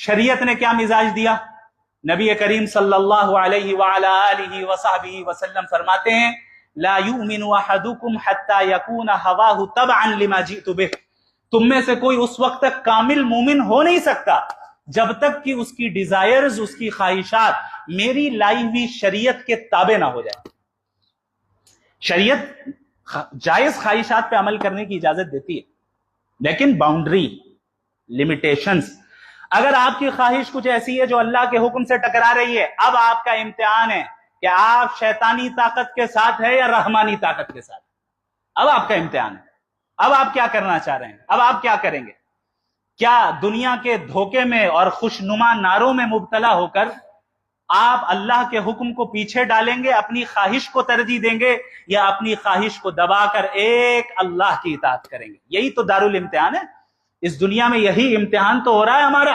شریعت نے کیا مزاج دیا؟ نبی کریم صلی اللہ علیہ وعلا آلہ وصحبہ وسلم فرماتے ہیں لا یؤمن احدکم حتی یکون ہواہ تبعا لما جئت بہ، تم میں سے کوئی اس وقت تک کامل مومن ہو نہیں سکتا جب تک کہ اس کی ڈیزائرز، اس کی خواہشات میری لائی ہوئی شریعت کے تابع نہ ہو جائے۔ شریعت جائز خواہشات پہ عمل کرنے کی اجازت دیتی ہے، لیکن باؤنڈری، لیمیٹیشنز۔ اگر آپ کی خواہش کچھ ایسی ہے جو اللہ کے حکم سے ٹکرا رہی ہے، اب آپ کا امتحان ہے کہ آپ شیطانی طاقت کے ساتھ ہے یا رحمانی طاقت کے ساتھ۔ اب آپ کا امتحان ہے، اب آپ کیا کرنا چاہ رہے ہیں، اب آپ کیا کریں گے؟ کیا دنیا کے دھوکے میں اور خوشنما نعروں میں مبتلا ہو کر آپ اللہ کے حکم کو پیچھے ڈالیں گے، اپنی خواہش کو ترجیح دیں گے، یا اپنی خواہش کو دبا کر ایک اللہ کی اطاعت کریں گے؟ یہی تو دارالامتحان ہے، اس دنیا میں یہی امتحان تو ہو رہا ہے ہمارا۔